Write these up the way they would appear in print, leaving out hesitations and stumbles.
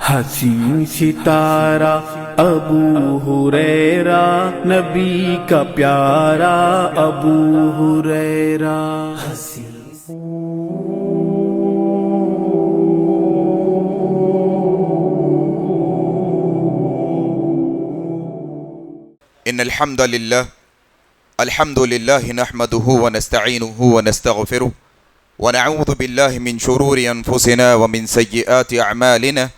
حسین ستارہ ابو ہریرہ، نبی کا پیارا ابو ہریرہ۔ ان الحمد للہ نحمده ونستعینه ونستغفره ونعوذ باللہ من شرور انفسنا ومن سیئات اعمالنا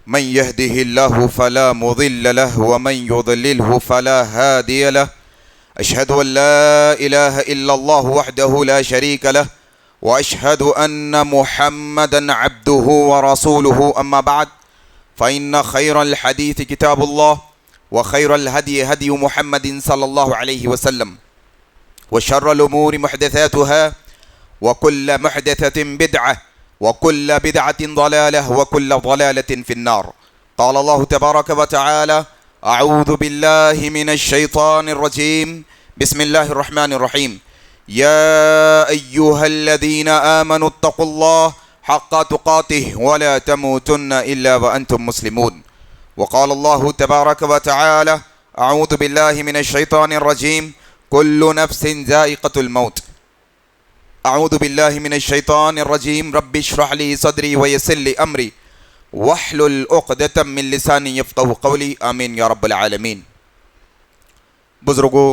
من يهده الله فلا مضل له ومن يضلله فلا هادي له اشهد ان لا اله الا الله وحده لا شريك له واشهد ان محمدا عبده ورسوله اما بعد فان خير الحديث كتاب الله وخير الهدي هدي محمد صلى الله عليه وسلم وشر الأمور محدثاتها وكل محدثة بدعة وكل بدعة ضلالة وكل ضلالة في النار. قال الله تبارك وتعالى: أعوذ بالله من الشيطان الرجيم بسم الله الرحمن الرحيم يا أيها الذين آمنوا اتقوا الله حق تقاته ولا تموتن إلا وأنتم مسلمون. وقال الله تبارك وتعالى: أعوذ بالله من الشيطان الرجيم كل نفس ذائقة الموت. أعوذ بالله من الشيطان الرجيم رب اشرح لي صدري ويسر لي أمري واحلل عقدة من لساني يفقهوا قولي آمين یا رب العالمین. بزرگوں،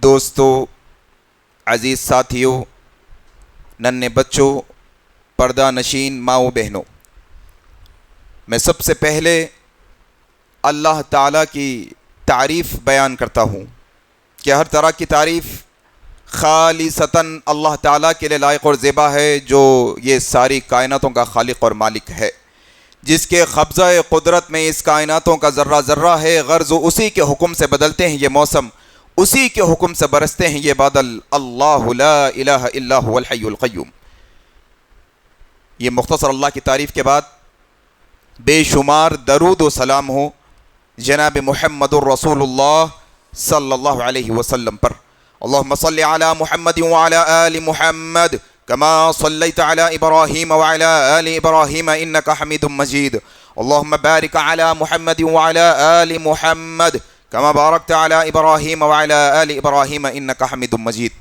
دوستوں، عزیز ساتھیوں، ننھے بچوں، پردہ نشین ماؤں بہنوں، میں سب سے پہلے اللہ تعالیٰ کی تعریف بیان کرتا ہوں کہ ہر طرح کی تعریف خالصتاً اللہ تعالیٰ کے لیے لائق اور زیبا ہے، جو یہ ساری کائناتوں کا خالق اور مالک ہے، جس کے قبضہ قدرت میں اس کائناتوں کا ذرہ ذرہ ہے. غرض اسی کے حکم سے بدلتے ہیں یہ موسم، اسی کے حکم سے برستے ہیں یہ بادل. اللہ لا الہ الا هو الحی القیوم. یہ مختصر اللہ کی تعریف کے بعد بے شمار درود و سلام ہو جناب محمد الرسول اللہ صلی اللہ علیہ وسلم پر. اللہم صلی علی محمد وعلی آل محمد کما صلیت علی ابراہیم وعلی آل ابراہیم انکا حمید مجید. اللہم بارک علی محمد وعلی آل محمد کما بارکت علی ابراہیم وعلی آل ابراہیم انکا حمید مجید.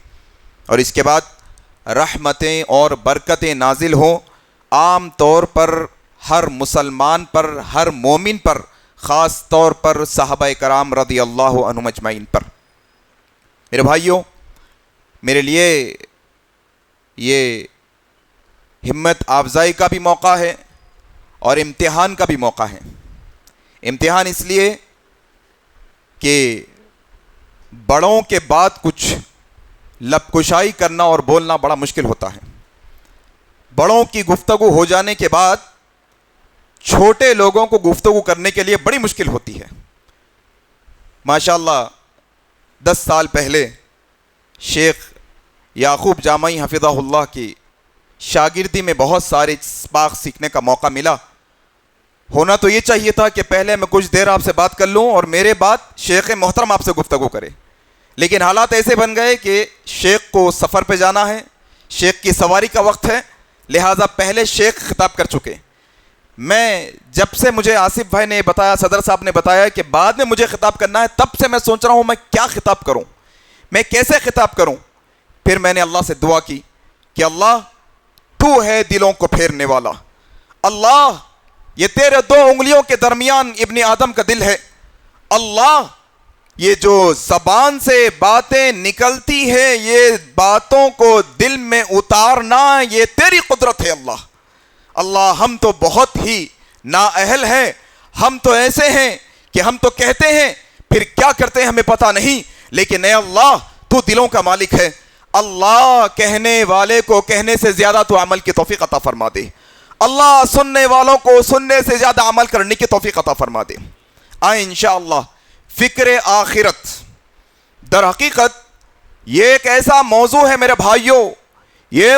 اور اس کے بعد رحمتیں اور برکتیں نازل ہوں عام طور پر ہر مسلمان پر، ہر مومن پر، خاص طور پر صحابہ کرام رضی اللہ عنہم اجمعین پر. میرے بھائیوں، میرے لیے یہ ہمت افزائی کا بھی موقع ہے اور امتحان کا بھی موقع ہے. امتحان اس لیے کہ بڑوں کے بعد کچھ لب کشائی کرنا اور بولنا بڑا مشکل ہوتا ہے. بڑوں کی گفتگو ہو جانے کے بعد چھوٹے لوگوں کو گفتگو کرنے کے لیے بڑی مشکل ہوتی ہے. ماشاءاللہ 10 سال پہلے شیخ یعقوب جامعی حفظہ اللہ کی شاگردی میں بہت سارے اسباق سیکھنے کا موقع ملا. ہونا تو یہ چاہیے تھا کہ پہلے میں کچھ دیر آپ سے بات کر لوں اور میرے بعد شیخ محترم آپ سے گفتگو کرے، لیکن حالات ایسے بن گئے کہ شیخ کو سفر پہ جانا ہے، شیخ کی سواری کا وقت ہے، لہٰذا پہلے شیخ خطاب کر چکے. میں جب سے مجھے آصف بھائی نے بتایا، صدر صاحب نے بتایا کہ بعد میں مجھے خطاب کرنا ہے، تب سے میں سوچ رہا ہوں میں کیا خطاب کروں، میں کیسے خطاب کروں. پھر میں نے اللہ سے دعا کی کہ اللہ تو ہے دلوں کو پھیرنے والا، اللہ یہ تیرے 2 انگلیوں کے درمیان ابن آدم کا دل ہے، اللہ یہ جو زبان سے باتیں نکلتی ہیں یہ باتوں کو دل میں اتارنا یہ تیری قدرت ہے. اللہ اللہ ہم تو بہت ہی نااہل ہیں، ہم تو ایسے ہیں کہ ہم تو کہتے ہیں پھر کیا کرتے ہیں ہمیں پتہ نہیں، لیکن اے اللہ تو دلوں کا مالک ہے. اللہ کہنے والے کو کہنے سے زیادہ تو عمل کی توفیق عطا فرما دے. اللہ سننے والوں کو سننے سے زیادہ عمل کرنے کی توفیق عطا فرما دے. آئیں انشاءاللہ فکر آخرت. در حقیقت یہ ایک ایسا موضوع ہے میرے بھائیوں، یہ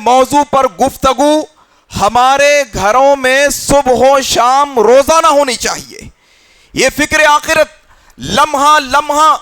موضوع پر گفتگو ہمارے گھروں میں صبح و شام روزانہ ہونی چاہیے. یہ فکر آخرت لمحہ لمحہ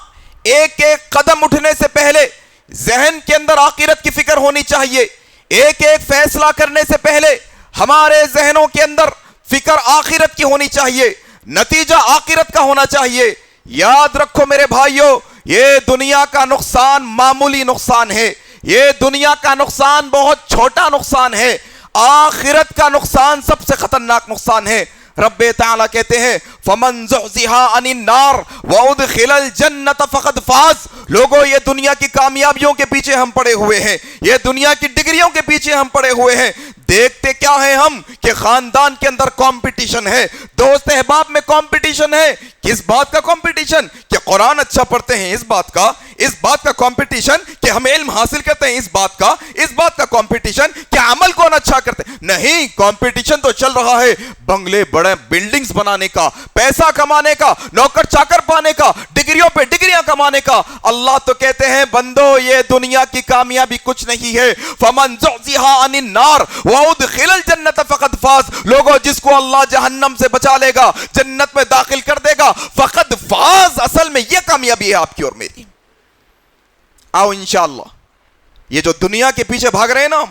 ایک ایک قدم اٹھنے سے پہلے ذہن کے اندر آخرت کی فکر ہونی چاہیے. ایک ایک فیصلہ کرنے سے پہلے ہمارے ذہنوں کے اندر فکر آخرت کی ہونی چاہیے, نتیجہ آخرت کا ہونا چاہیے. یاد رکھو میرے بھائیو, یہ دنیا کا نقصان معمولی نقصان ہے, یہ دنیا کا نقصان بہت چھوٹا نقصان ہے, آخرت کا نقصان سب سے خطرناک نقصان ہے. رب تعالیٰ کہتے ہیں فَمَنْ زُحْزِحَا عَنِ النَّارِ وَأُدْخِلَ الْجَنَّةَ فَقَدْ فَازَ. لوگوں یہ دنیا کی کامیابیوں کے پیچھے ہم پڑے ہوئے ہیں, یہ دنیا کی ڈگریوں کے پیچھے ہم پڑے ہوئے ہیں. دیکھتے کیا ہے ہم کہ خاندان کے اندر کمپٹیشن ہے, دوست احباب میں کمپٹیشن ہے. کس بات کا کمپٹیشن؟ کہ قرآن اچھا پڑھتے ہیں, اس بات کا کمپٹیشن کہ ہم علم حاصل کرتے ہیں, اس بات کا کمپٹیشن کہ عمل کون اچھا کرتے ہیں. نہیں, کمپٹیشن تو چل رہا ہے بنگلے بڑے بلڈنگز بنانے کا, پیسہ کمانے کا, نوکر چاکر پانے کا, ڈگریوں پہ ڈگریاں کمانے کا. اللہ تو کہتے ہیں بندو یہ دنیا کی کامیابی کچھ نہیں ہے. فَمَنْ زُحْزِحَا عَنِ النَّارِ وَأُدْخِلَ الْجَنَّةَ فَقَدْ فَازَ. لوگوں جس کو اللہ جہنم سے بچا لے گا, جنت میں داخل کر دے گا, فقد فاز. اصل میں یہ کامیابی ہے آپ کی اور میری. آؤ انشاءاللہ یہ جو دنیا کے پیچھے بھاگ رہے ہیں نا,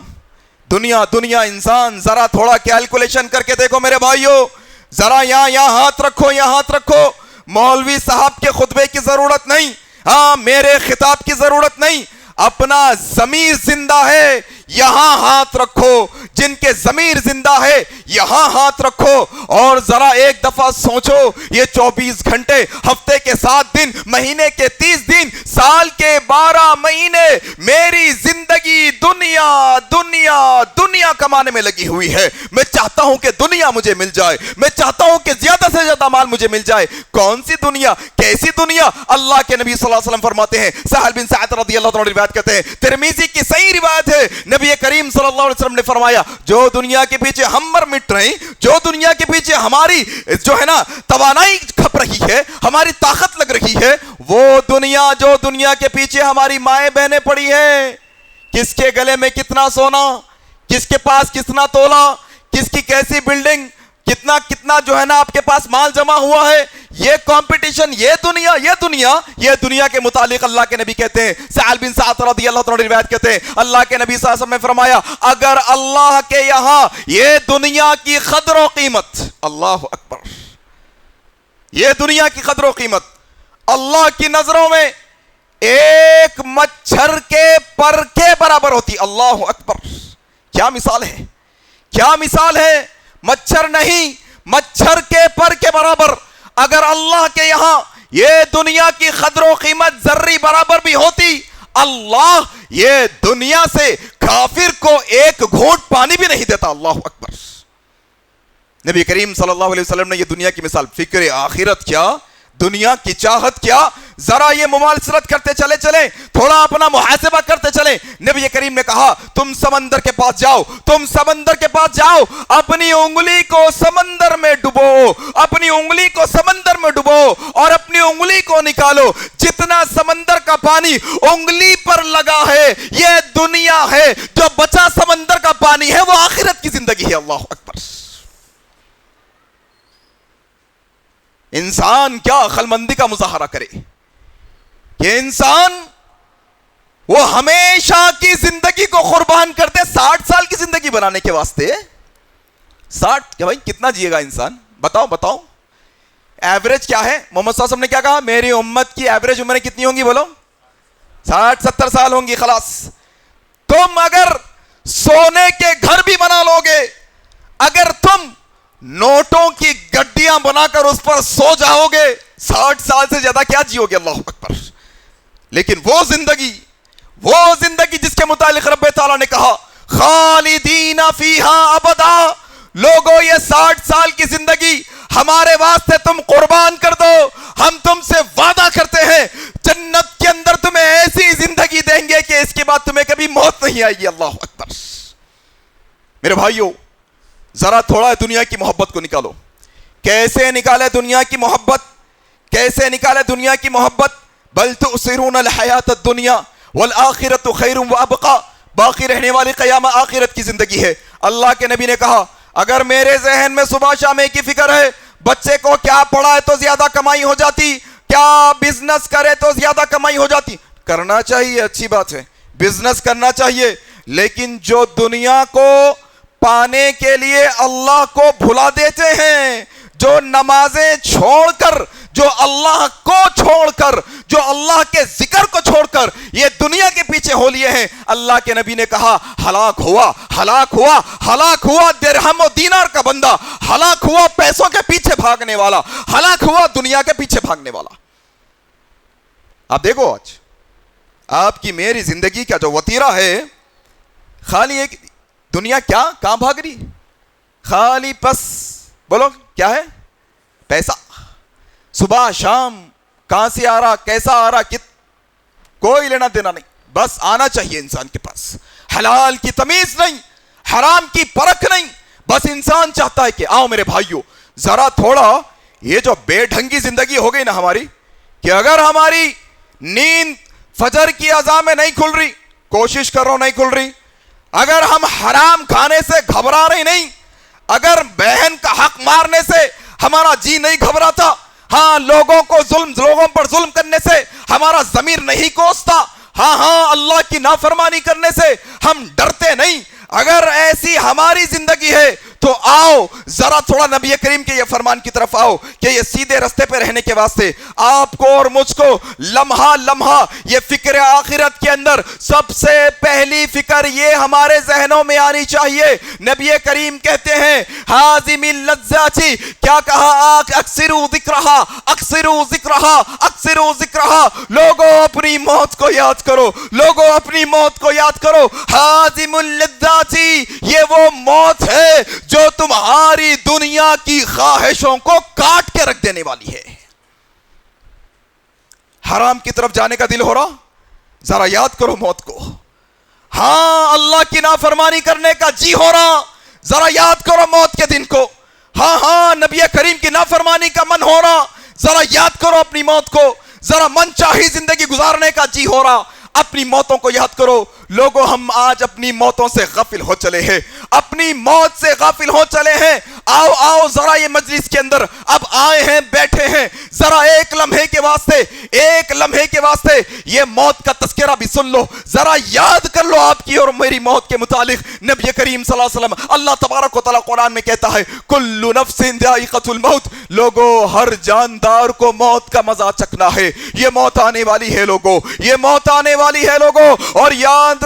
دنیا انسان, ذرا تھوڑا کیلکولیشن کر کے دیکھو میرے بھائیو, ذرا یہاں ہاتھ رکھو. مولوی صاحب کے خطبے کی ضرورت نہیں, ہاں میرے خطاب کی ضرورت نہیں, اپنا ضمیر زندہ ہے یہاں ہاتھ رکھو, جن کے ضمیر زندہ ہے یہاں ہاتھ رکھو. اور ذرا ایک دفعہ سوچو, یہ 24 گھنٹے, ہفتے کے 7 دن, مہینے کے 30 دن, سال کے 12 مہینے میری زندگی دنیا کمانے میں لگی ہوئی ہے. میں چاہتا ہوں کہ دنیا مجھے مل جائے, میں چاہتا ہوں کہ زیادہ سے زیادہ مال مجھے مل جائے. کون سی دنیا, کیسی دنیا؟ اللہ کے نبی صلی اللہ علیہ وسلم فرماتے ہیں, سہل بن سعد رضی اللہ عنہ روایت کرتے ہیں, ترمذی کی صحیح روایت ہے, نبی کریم صلی اللہ علیہ وسلم نے فرمایا جو دنیا کے پیچھے ہم مر مٹ رہے ہیں, جو دنیا کے پیچھے ہماری جو ہے نا توانائی کھپ رہی ہے, ہماری طاقت لگ رہی ہے, وہ دنیا جو دنیا کے پیچھے ہماری مائیں بہنیں پڑی ہیں, کس کے گلے میں کتنا سونا, کس کے پاس کتنا تولا, کس کی کیسی بلڈنگ, کتنا جو ہے نا آپ کے پاس مال جمع ہوا ہے, یہ کمپٹیشن, یہ دنیا کے متعلق اللہ کے نبی کہتے ہیں, سہل بن سعد رضی اللہ عنہ روایت کہتے ہیں, اللہ کے نبی صلی اللہ علیہ وسلم نے فرمایا اگر اللہ کے یہاں یہ دنیا کی قدر و قیمت, اللہ اکبر, یہ دنیا کی قدر و قیمت اللہ کی نظروں میں ایک مچھر کے پر کے برابر ہوتی. اللہ اکبر, کیا مثال ہے, مچھر نہیں, مچھر کے پر کے برابر. اگر اللہ کے یہاں یہ دنیا کی قدر و قیمت ذرے برابر بھی ہوتی, اللہ یہ دنیا سے کافر کو ایک گھونٹ پانی بھی نہیں دیتا. اللہ اکبر. نبی کریم صلی اللہ علیہ وسلم نے یہ دنیا کی مثال, فکر آخرت کیا, دنیا کی چاہت کیا, ذرا یہ مماثلت کرتے چلیں, تھوڑا اپنا محاسبہ کرتے چلیں. نبی کریم نے کہا تم سمندر کے پاس جاؤ, اپنی انگلی کو سمندر میں ڈبو, اور اپنی انگلی کو نکالو, جتنا سمندر کا پانی انگلی پر لگا ہے یہ دنیا ہے, جو بچا سمندر کا پانی ہے وہ آخرت کی زندگی ہے. اللہ اکبر. انسان کیا عقل مندی کا مظاہرہ کرے کہ انسان وہ ہمیشہ کی زندگی کو قربان کر دے 60 سال کی زندگی بنانے کے واسطے. 60 کہ بھائی کتنا جیے گا انسان, بتاؤ ایوریج کیا ہے؟ محمد صلی اللہ علیہ وسلم نے کیا کہا, میری امت کی ایوریج عمریں کتنی ہوں گی, بولو 60-70 سال ہوں گی. خلاص, تم اگر سونے کے گھر بھی بنا لو گے, اگر تم نوٹوں کی گڈیاں بنا کر اس پر سو جاؤ گے, 60 سال سے زیادہ کیا جیو گے. اللہ اکبر. لیکن وہ زندگی جس کے متعلق رب تعالیٰ نے کہا خالدین فیہا ابدا, لوگوں یہ 60 سال کی زندگی ہمارے واسطے تم قربان کر دو, ہم تم سے وعدہ کرتے ہیں جنت کے اندر تمہیں ایسی زندگی دیں گے کہ اس کے بعد تمہیں کبھی موت نہیں آئے گی. اللہ اکبر. میرے بھائیوں, ذرا تھوڑا دنیا کی محبت کو نکالو. کیسے نکالے دنیا کی محبت؟ بل تؤثرون الحیات الدنیا والآخرۃ خیر وابقا, باقی رہنے والی قیامہ آخرت کی زندگی ہے. اللہ کے نبی نے کہا اگر میرے ذہن میں صبح شام ایک ہی فکر ہے, بچے کو کیا پڑھائے تو زیادہ کمائی ہو جاتی, کیا بزنس کرے تو زیادہ کمائی ہو جاتی, کرنا چاہیے, اچھی بات ہے, بزنس کرنا چاہیے, لیکن جو دنیا کو پانے کے لیے اللہ کو بھلا دیتے ہیں، جو نمازیں چھوڑ کر، جو اللہ کو چھوڑ کر، جو اللہ کے ذکر کو چھوڑ کر یہ دنیا کے پیچھے ہو لیے ہیں، اللہ کے نبی نے کہا ہلاک ہوا، ہلاک ہوا، ہلاک ہوا درہم و دینار کا بندہ، ہلاک ہوا پیسوں کے پیچھے بھاگنے والا، ہلاک ہوا دنیا کے پیچھے بھاگنے والا۔ آپ دیکھو آج آپ کی میری زندگی کا جو وتیرہ ہے، خالی ایک دنیا کیا کہاں بھاگ رہی، خالی بس بولو کیا ہے، پیسہ۔ صبح شام کہاں سے آ رہا، کیسا آ رہا، کوئی لینا دینا نہیں، بس آنا چاہیے انسان کے پاس۔ حلال کی تمیز نہیں، حرام کی پرکھ نہیں، بس انسان چاہتا ہے کہ آؤ میرے بھائیو ذرا تھوڑا یہ جو بے ڈھنگی زندگی ہو گئی نا ہماری، کہ اگر ہماری نیند فجر کی اذان میں نہیں کھل رہی، کوشش کر رہا نہیں کھل رہی، اگر ہم حرام کھانے سے گھبرا رہے نہیں، اگر بہن کا حق مارنے سے ہمارا جی نہیں گھبراتا، ہاں لوگوں پر ظلم کرنے سے ہمارا ضمیر نہیں کوستا، ہاں اللہ کی نافرمانی کرنے سے ہم ڈرتے نہیں، اگر ایسی ہماری زندگی ہے تو آؤ ذرا تھوڑا نبی کریم کے یہ فرمان کی طرف آؤ کہ یہ سیدھے رستے پہ رہنے کے واسطے آپ کو اور مجھ کو لمحہ لمحہ یہ فکر آخرت کے اندر سب سے پہلی فکر یہ ہمارے ذہنوں میں آنی چاہیے۔ نبی کریم کہتے ہیں حازم اللذاتی، کیا کہا، اکثروا ذکرہا، اکثروا ذکرہا، اکثروا ذکرہا، لوگوں اپنی موت کو یاد کرو، لوگوں اپنی موت کو یاد کرو۔ حازم اللذاتی، یہ وہ موت ہے جو تمہاری دنیا کی خواہشوں کو کاٹ کے رکھ دینے والی ہے۔ حرام کی طرف جانے کا دل ہو رہا، ذرا یاد کرو موت کو۔ ہاں اللہ کی نافرمانی کرنے کا جی ہو رہا، ذرا یاد کرو موت کے دن کو۔ ہاں نبی کریم کی نافرمانی کا من ہو رہا، ذرا یاد کرو اپنی موت کو۔ ذرا من چاہی زندگی گزارنے کا جی ہو رہا، اپنی موتوں کو یاد کرو۔ لوگوں ہم آج اپنی موتوں سے غافل ہو چلے ہیں، اپنی موت سے غافل ہو چلے ہیں۔ آؤ آؤ ذرا یہ مجلس کے اندر اب آئے ہیں، بیٹھے ہیں، ذرا ایک لمحے کے واسطے یہ موت کا تذکرہ بھی سن لو، ذرا یاد کر لو آپ کی اور میری موت کے متعلق۔ نبی کریم صلی اللہ علیہ وسلم، اللہ تبارک و تعالیٰ قرآن میں کہتا ہے کل نفس ذائقۃ الموت، لوگوں ہر جاندار کو موت کا مزہ چکھنا ہے، یہ موت آنے والی ہے لوگوں، یہ موت آنے والی ہے لوگوں۔ اور یاد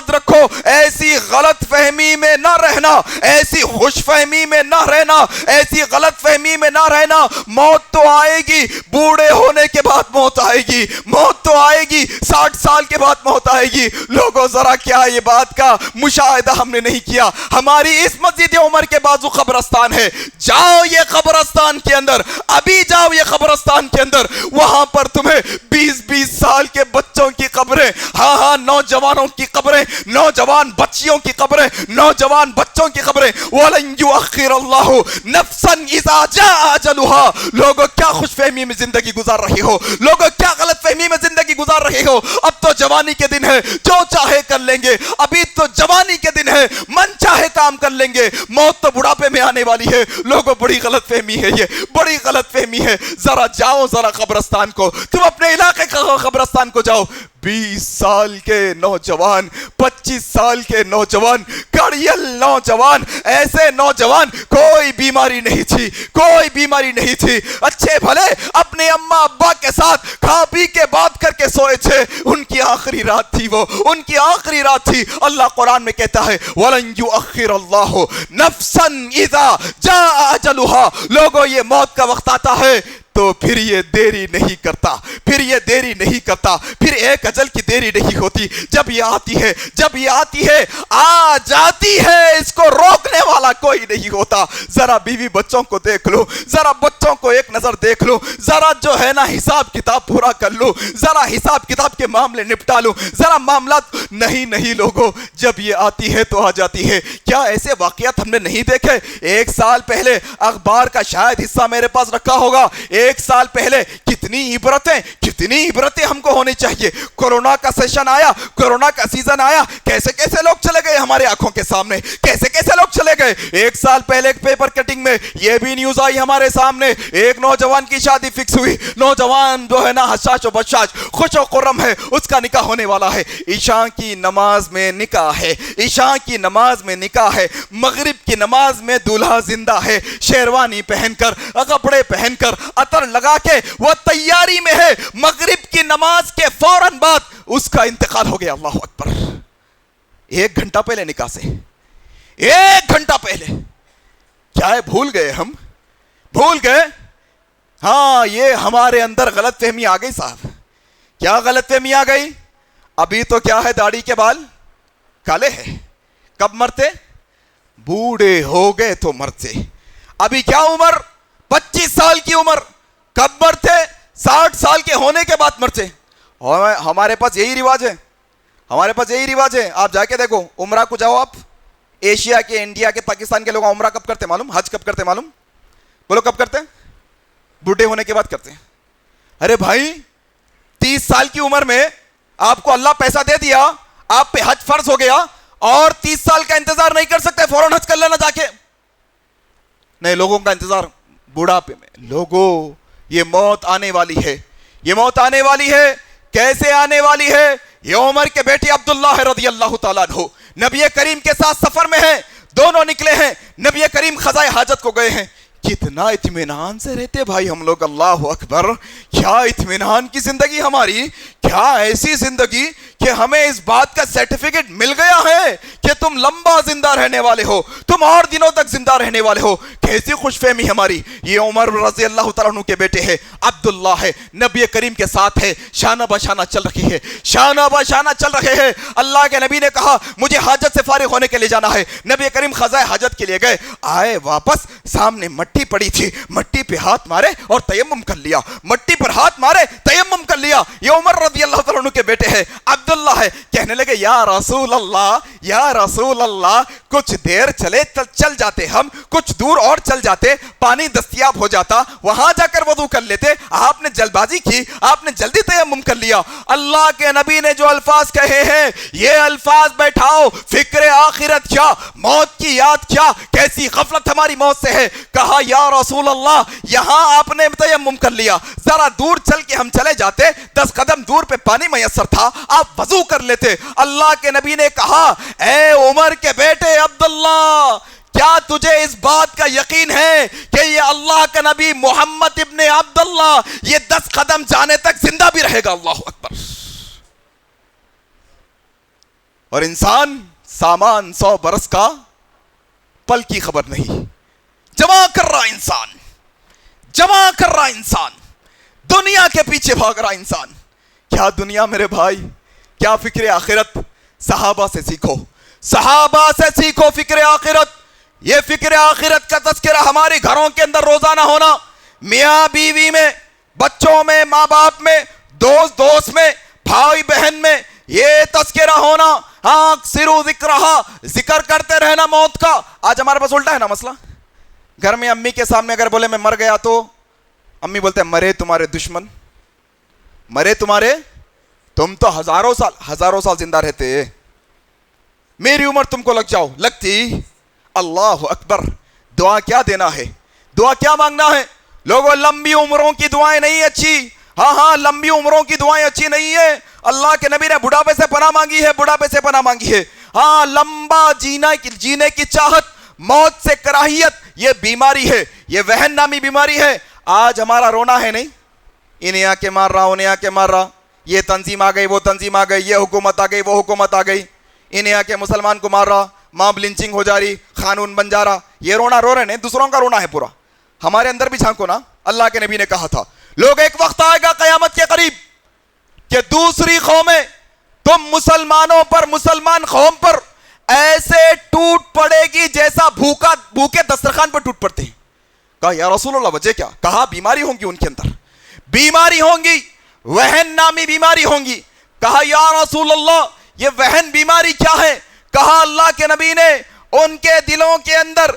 رکھو ایسی غلط فہمی میں نہ رہنا، ایسی خوش فہمی میں نہ رہنا، ایسی غلط فہمی میں نہ رہنا۔ موت تو آئے گی، بوڑھے ہونے کے بعد موت آئے گی، موت تو آئے گی 60 سال کے بعد موت آئے گی۔ لوگوں ذرا کیا یہ بات کا مشاہدہ ہم نے نہیں کیا؟ ہماری اس مسجد عمر کے بازو قبرستان ہے، جاؤ یہ قبرستان کے اندر، ابھی جاؤ یہ قبرستان کے اندر، وہاں پر تمہیں 20 سال کے بچوں کی قبریں، ہاں نوجوانوں کی قبریں، نوجوان بچیوں کی قبریں، نوجوان بچوں کی قبریں۔ وَلَن يُؤَخِّرَ اللَّهُ نَفْسًا إِذَا جَاءَ أَجَلُهَا۔ لوگوں کیا خوش فہمی میں زندگی گزار رہے ہو، لوگوں کیا غلط فہمی میں زندگی گزار رہے ہو۔ اب تو جوانی کے دن ہے، جو چاہے کر لیں گے، ابھی تو جوانی کے دن ہے، من چاہے کام کر لیں گے، موت تو بڑھاپے میں آنے والی ہے۔ لوگوں بڑی غلط فہمی ہے، یہ بڑی غلط فہمی ہے۔ ذرا جاؤ ذرا قبرستان کو، تم اپنے علاقے کا قبرستان کو جاؤ۔ 20 سال کے نوجوان، 25 سال کے نوجوان، کڑیل نوجوان، ایسے نوجوان، کوئی بیماری نہیں تھی، کوئی بیماری نہیں تھی، اچھے بھلے اپنے اماں ابا کے ساتھ کھا پی کے بات کر کے سوئے تھے، ان کی آخری رات تھی، وہ ان کی آخری رات تھی۔ اللہ قرآن میں کہتا ہے وَلَن يُؤَخِّرَ اللَّهُ نَفْسًا إِذَا جَاءَ أَجَلُهَا۔ لوگوں یہ موت کا وقت آتا ہے تو پھر یہ دیری نہیں کرتا، پھر یہ دیری نہیں کرتا، پھر ایک اجل کی دیری نہیں ہوتی۔ جب یہ آتی ہے، جب یہ آتی ہے، آ جاتی ہے، اس کو روکنے والا کوئی نہیں ہوتا۔ ذرا بیوی بچوں کو دیکھ لو، ذرا بچوں کو ایک نظر دیکھ لو، ذرا جو ہے نا حساب کتاب پورا کر لو، ذرا حساب کتاب کے معاملے نپٹا لو، ذرا معاملات نہیں لوگوں، جب یہ آتی ہے تو آ جاتی ہے۔ کیا ایسے واقعات ہم نے نہیں دیکھے؟ 1 سال پہلے اخبار کا شاید حصہ میرے پاس رکھا ہوگا، 1 سال پہلے کتنی عبرتیں ہم کو ہونی چاہیے۔ کورونا کا سیشن آیا، کورونا کا سیزن آیا، کیسے لوگ چلے گئے ہمارے آنکھوں کے سامنے، کیسے لوگ چلے گئے۔ 1 سال پہلے پیپر کٹنگ میں یہ بھی نیوز آئی ہمارے سامنے ایک نوجوان کی شادی فکس ہوئی, نوجوان جو ہے نا حشاش و بشاش خوش و خرم ہے, اس کا نکاح ہونے والا ہے. عشاء کی نماز میں نکاح ہے, عشاء کی نماز میں نکاح ہے, مغرب کی نماز میں دولہا زندہ ہے, شیروانی پہن کر, کپڑے پہن کر, عطر لگا کے وہ تیاری میں ہے. مغرب کی نماز کے فوراً بعد اس کا انتقال ہو گیا. اللہ اکبر. 1 گھنٹہ پہلے نکاح سے, 1 گھنٹہ پہلے. کیا ہے, بھول گئے, ہم بھول گئے. ہاں, یہ ہمارے اندر غلط فہمی آ گئی صاحب. کیا غلط فہمی آ گئی؟ ابھی تو کیا ہے, داڑھی کے بال کالے ہیں, کب مرتے؟ بوڑھے ہو گئے تو مرتے. ابھی کیا عمر, 25 سال کی عمر, کب مرتے؟ 60 سال کے ہونے کے بعد مرتے. اور ہمارے پاس یہی رواج ہے, ہمارے پاس یہی رواج ہے. آپ جا کے دیکھو, عمرہ کو جاؤ آپ, ایشیا کے, انڈیا کے, پاکستان کے لوگ عمرہ کب کرتے معلوم؟ حج کب کرتے معلوم؟ بولو کب کرتے؟ بوڑھے ہونے کے بعد کرتے ہیں. ارے بھائی, 30 سال کی عمر میں آپ کو اللہ پیسہ دے دیا, آپ پہ حج فرض ہو گیا, اور 30 سال کا انتظار نہیں کر سکتے, فوراً حج کر لینا جا کے. نہیں, لوگوں کا انتظار بوڑھاپے میں. لوگوں, یہ موت آنے والی ہے, یہ موت آنے والی ہے. کیسے آنے والی ہے؟ یہ عمر کے بیٹے عبداللہ رضی اللہ تعالیٰ عنہ نبی کریم کے ساتھ سفر میں ہیں, دونوں نکلے ہیں, نبی کریم قضائے حاجت کو گئے ہیں. کتنا اطمینان سے رہتے بھائی ہم لوگ. اللہ اکبر. کیا اطمینان کی زندگی ہماری, کیا ایسی زندگی کہ ہمیں اس بات کا سرٹیفکیٹ مل گیا ہے کہ تم لمبا زندہ رہنے والے ہو, تم اور دنوں تک زندہ رہنے والے ہو. کیسی خوش فہمی ہماری. یہ عمر رضی اللہ تعالیٰ عنہ کے بیٹے ہیں, عبداللہ ہے, نبی کریم کے ساتھ ہے, شانہ بشانہ چل رہی ہے, شانہ بشانہ چل رہے ہیں. اللہ کے نبی نے کہا مجھے حاجت سے فارغ ہونے کے لیے جانا ہے. نبی کریم قضائے حاجت کے لیے گئے, آئے واپس, سامنے مٹی پڑی تھی, مٹی پہ ہاتھ مارے اور تیمم کر لیا, مٹی پر ہاتھ مارے, تیمم کر لیا. یہ عمر رضی اللہ تعالیٰ عنہ کے بیٹے ہیں, عبداللہ ہے. کہنے لگے یا رسول اللہ, یا رسول اللہ, کچھ دیر چل جاتے, ہم کچھ دور اور چل جاتے, پانی دستیاب ہو جاتا, وہاں جا کر وضو کر لیتے. آپ نے جلد بازی کی, آپ نے جلدی تیمم کر لیا. اللہ کے نبی نے جو الفاظ کہے ہیں, یہ الفاظ بیٹھاؤ, فکر آخرت کیا, موت کی یاد کیا, کیسی غفلت ہماری موت سے ہے. کہا یا رسول اللہ, یہاں آپ نے تیمم کر لیا, ذرا دور چل کے ہم چلے جاتے, 10 قدم دور پہ پانی میسر تھا, آپ وضو کر لیتے. اللہ کے نبی نے کہا اے عمر کے بیٹے عبداللہ, کیا تجھے اس بات کا یقین ہے کہ یہ اللہ کا نبی محمد ابن عبداللہ یہ 10 قدم جانے تک زندہ بھی رہے گا؟ اللہ اکبر. اور انسان سامان 100 برس کا, پل کی خبر نہیں, جمع کر رہا انسان, جمع کر رہا انسان, دنیا کے پیچھے بھاگ رہا انسان. کیا دنیا میرے بھائی, کیا فکر آخرت. صحابہ سے سیکھو, صحابہ سے سیکھو فکر آخرت. یہ فکر آخرت کا تذکرہ ہمارے گھروں کے اندر روزانہ ہونا, میاں بیوی میں, بچوں میں, ماں باپ میں, دوست میں, بھائی بہن میں, یہ تذکرہ ہونا. ہاں, سرو ذکرہا, ذکر کرتے رہنا موت کا. آج ہمارے پاس الٹا ہے نا مسئلہ. گھر میں امی کے سامنے اگر بولے میں مر گیا تو امی بولتے ہیں مرے تمہارے دشمن, مرے تمہارے, تم تو ہزاروں سال زندہ رہتے, میری عمر تم کو لگ جاؤ لگتی. اللہ اکبر. دعا کیا دینا ہے, دعا کیا مانگنا ہے. لوگوں, لمبی عمروں کی دعائیں نہیں اچھی. ہاں, لمبی عمروں کی دعائیں اچھی نہیں ہے. اللہ کے نبی نے بڑھاپے سے پناہ مانگی ہے, بڑھاپے سے پناہ مانگی ہے. ہاں, لمبا جینے کی چاہت, موت سے کراہیت, یہ بیماری ہے, یہ وہن نامی بیماری ہے. آج ہمارا رونا ہے نہیں, انہیں آ کے مار رہا, انہیں آ کے مار رہا, یہ تنظیم آ گئی, وہ تنظیم آ گئی, یہ حکومت آ گئی, وہ حکومت آ گئی, انہیں آ کے مسلمان کو مار رہا, ماب لنچنگ ہو جا رہی, قانون بن جا رہا. یہ رونا رو رہے نہیں, دوسروں کا رونا ہے پورا. ہمارے اندر بھی جھانکو نا. اللہ کے نبی نے کہا تھا لوگ, ایک وقت آئے گا قیامت کے قریب کہ دوسری قومیں تم مسلمانوں پر, مسلمان قوم پر ایسے ٹوٹ پڑے گی جیسا بھوکے دسترخوان پر ٹوٹ پڑتے ہیں. کہا یا رسول اللہ وجہ کیا؟ کہا بیماری ہوں گی ان کے اندر, بیماری ہوں گی, وہن نامی بیماری ہوں گی. کہا یا رسول اللہ یہ وہن بیماری کیا ہے؟ کہا اللہ کے نبی نے ان کے دلوں کے اندر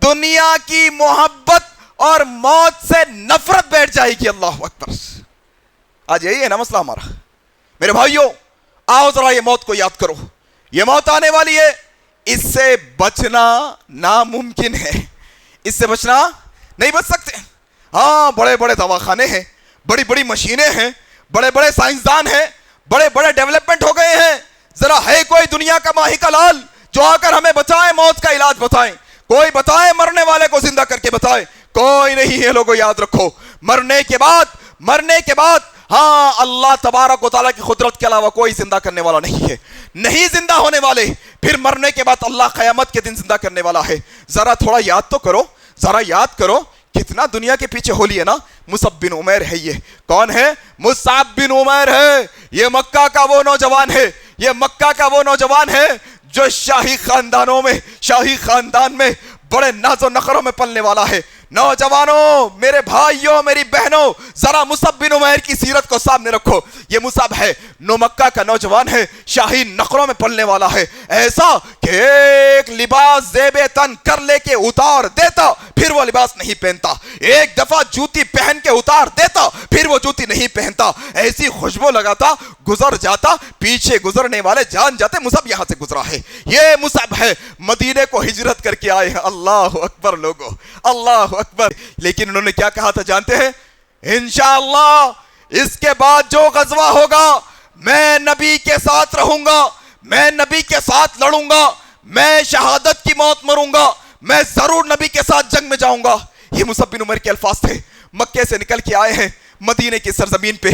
دنیا کی محبت اور موت سے نفرت بیٹھ جائے گی. اللہ اکبر. آج یہی ہے نا مسئلہ ہمارا. میرے بھائیوں, آؤ ذرا یہ موت کو یاد کرو. یہ موت آنے والی ہے, اس سے بچنا ناممکن ہے, اس سے بچنا نہیں بچ سکتے. ہاں بڑے بڑے دواخانے ہیں, بڑی بڑی مشینیں ہیں, بڑے بڑے سائنسدان ہیں, بڑے بڑے ڈیولپمنٹ ہو گئے ہیں. ذرا ہے کوئی دنیا کا ماہی کا لال جو آ کر ہمیں بتائے, موت کا علاج بتائیں, کوئی بتائے مرنے والے کو زندہ کر کے بتائے. کوئی نہیں ہے. لوگوں یاد رکھو, مرنے کے بعد ہاں اللہ تبارک و تعالیٰ کی قدرت کے علاوہ کوئی زندہ کرنے والا نہیں ہے, نہیں زندہ ہونے والے. پھر مرنے کے بعد اللہ قیامت کے دن زندہ کرنے والا ہے. ذرا تھوڑا یاد تو کرو, ذرا یاد کرو کتنا دنیا کے پیچھے ہو لیے نا. مصعب بن عمیر ہے. یہ کون ہے؟ مصعب بن عمیر ہے. یہ مکہ کا وہ نوجوان ہے, یہ مکہ کا وہ نوجوان ہے جو شاہی خاندان میں بڑے ناز و نخروں میں پلنے والا ہے. نوجوانوں, میرے بھائیوں, میری بہنوں, ذرا مصعب بن عمیر کی سیرت کو سامنے رکھو. یہ مصعب ہے, نو مکہ کا نوجوان ہے, شاہی نخروں میں پلنے والا ہے. ایسا کہ ایک لباس زیب تن کر لے کے اتار دیتا, پھر وہ لباس نہیں پہنتا. ایک دفعہ جوتی پہن کے اتار دیتا, پھر وہ جوتی نہیں پہنتا. ایسی خوشبو لگاتا, گزر جاتا, پیچھے گزرنے والے جان جاتے مصعب یہاں سے گزرا ہے. یہ مصعب ہے, مدینے کو ہجرت کر کے آئے ہیں. اللہ اکبر لوگوں, اللہ اکبر. لیکن انہوں نے کیا کہا تھا جانتے ہیں؟ انشاءاللہ اس کے بعد جو غزوہ ہوگا میں نبی کے ساتھ رہوں گا, میں نبی کے ساتھ لڑوں گا, میں شہادت کی موت مروں گا, میں ضرور نبی کے ساتھ جنگ میں جاؤں گا. یہ مصعب بن عمیر کے الفاظ تھے. مکے سے نکل کے آئے ہیں مدینے کی سرزمین پہ,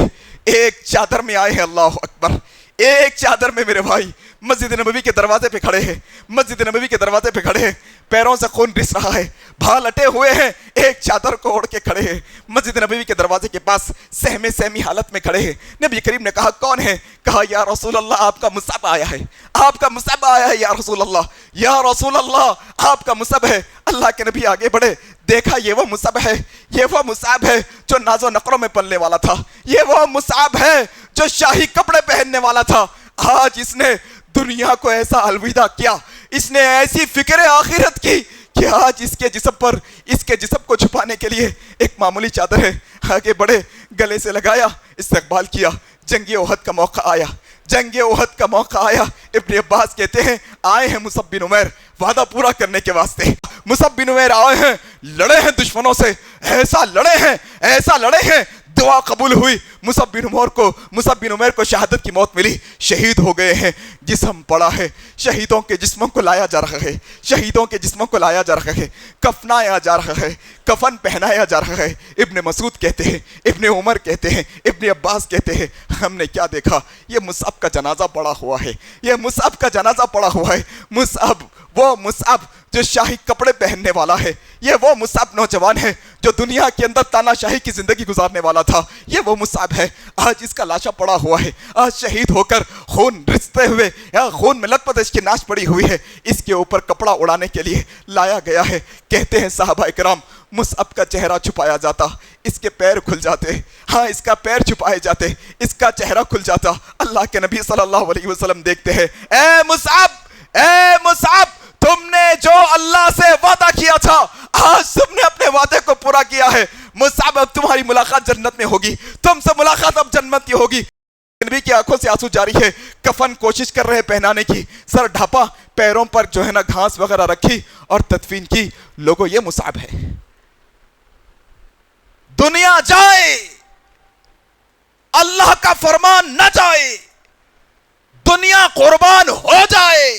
ایک چادر میں آئے ہیں. اللہ اکبر, ایک چادر میں میرے بھائی مسجد نبوی کے دروازے پہ کھڑے ہیں, مسجد نبوی کے دروازے پہ کھڑے ہیں, پیروں سے خون رس رہا ہے, بھال اٹے ہوئے ہیں, ایک چادر کو اوڑھ کے کھڑے ہیں مسجد نبوی کے دروازے کے پاس, سہمی حالت میں کھڑے ہیں. نبی کریم نے کہا کون ہے؟ کہا یا رسول اللہ آپ کا مصعب آیا ہے, آپ کا مصعب آیا ہے یا رسول اللہ, یا رسول اللہ آپ کا مصعب ہے. اللہ کے نبی آگے بڑھے, دیکھا یہ وہ مصعب ہے, یہ وہ مصعب ہے جو ناز و نخروں میں پلنے والا تھا, یہ وہ مصعب ہے جو شاہی کپڑے پہننے والا تھا. آج اس نے دنیا کو ایسا الوداع کیا, اس نے ایسی فکر آخرت کی کہ آج اس کے جسم کو چھپانے کے لیے ایک معمولی چادر ہے. آگے بڑھے, گلے سے لگایا, استقبال کیا. جنگ احد کا موقع آیا, جنگ احد کا موقع آیا. ابن عباس کہتے ہیں آئے ہیں مصعب بن عمیر وعدہ پورا کرنے کے واسطے. مصعب بن عمیر آئے ہیں, لڑے ہیں دشمنوں سے, ایسا لڑے ہیں دعا قبول ہوئی. مصعب بن عمیر کو شہادت کی موت ملی, شہید ہو گئے ہیں. جسم پڑا ہے, شہیدوں کے جسموں کو لایا جا رہا ہے, کفنایا جا رہا ہے, کفن پہنایا جا رہا ہے. ابن مسعود کہتے ہیں, ابن عمر کہتے ہیں, ابن عباس کہتے ہیں ہم نے کیا دیکھا, یہ مصعب کا جنازہ پڑا ہوا ہے, یہ مصعب کا جنازہ پڑا ہوا ہے. مصعب, وہ مصعب جو شاہی کپڑے پہننے والا ہے, یہ وہ مصعب نوجوان ہے جو دنیا کے اندر تانا شاہی کی زندگی گزارنے والا تھا, یہ وہ مصعب ہے. آج اس کا لاشا پڑا ہوا ہے, آج شہید ہو کر خون رستے ہوئے یا خون میں لت پت اس کی ناش پڑی ہوئی ہے, اس کے اوپر کپڑا اڑانے کے لیے لایا گیا ہے. کہتے ہیں صحابہ کرام مصعب کا چہرہ چھپایا جاتا, اس کے پیر کھل جاتے, ہاں اس کا پیر چھپائے جاتے, اس کا چہرہ کھل جاتا. اللہ کے نبی صلی اللہ علیہ وسلم دیکھتے ہیں, اے مصعب تم نے جو اللہ سے وعدہ کیا تھا آج تم نے اپنے وعدے کو پورا کیا ہے. مصعب اب تمہاری ملاقات جنت میں ہوگی, تم سے ملاقات اب جنت کی ہوگی. نبی کی آنکھوں سے آنسو جاری ہے, کفن کوشش کر رہے پہنانے کی, سر ڈھانپا, پیروں پر جو ہے نا گھاس وغیرہ رکھی اور تدفین کی. لوگوں یہ مصعب ہے. دنیا جائے اللہ کا فرمان نہ جائے, دنیا قربان ہو جائے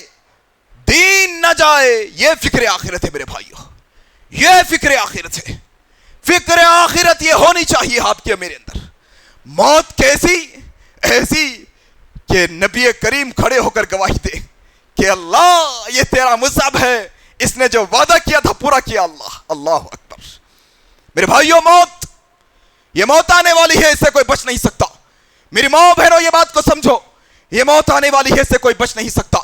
دین نہ جائے, یہ فکر آخرت ہے میرے بھائیو, یہ فکر آخرت ہے. فکر آخرت یہ ہونی چاہیے آپ کے میرے اندر. موت کیسی, ایسی کہ نبی کریم کھڑے ہو کر گواہی دے کہ اللہ یہ تیرا مصعب ہے, اس نے جو وعدہ کیا تھا پورا کیا. اللہ اکبر. میرے بھائیو یہ موت آنے والی ہے, اس سے کوئی بچ نہیں سکتا. میری ماں بہنوں یہ بات کو سمجھو, یہ موت آنے والی ہے, اس سے کوئی بچ نہیں سکتا.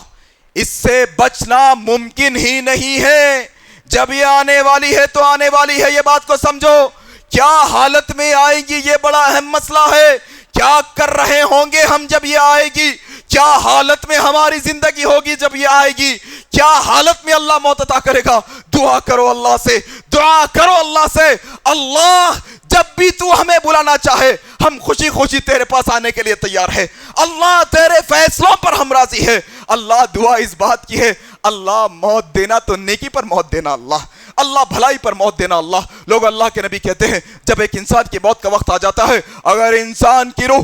اس سے بچنا ممکن ہی نہیں ہے. جب یہ آنے والی ہے تو آنے والی ہے, یہ بات کو سمجھو. کیا حالت میں آئے گی یہ بڑا اہم مسئلہ ہے. کیا کر رہے ہوں گے ہم جب یہ آئے گی, کیا حالت میں ہماری زندگی ہوگی جب یہ آئے گی, کیا حالت میں اللہ موت عطا کرے گا. دعا کرو اللہ سے, دعا کرو اللہ سے, اللہ جب بھی تو ہمیں بلانا چاہے ہم خوشی خوشی تیرے پاس آنے کے لیے تیار ہے. اللہ تیرے فیصلوں پر ہم راضی ہے. اللہ دعا اس بات کی ہے, اللہ موت دینا تو نیکی پر موت دینا, اللہ بھلائی پر موت دینا. اللہ لوگ اللہ کے نبی کہتے ہیں جب ایک انسان کی موت کا وقت آ جاتا ہے، اگر انسان کی روح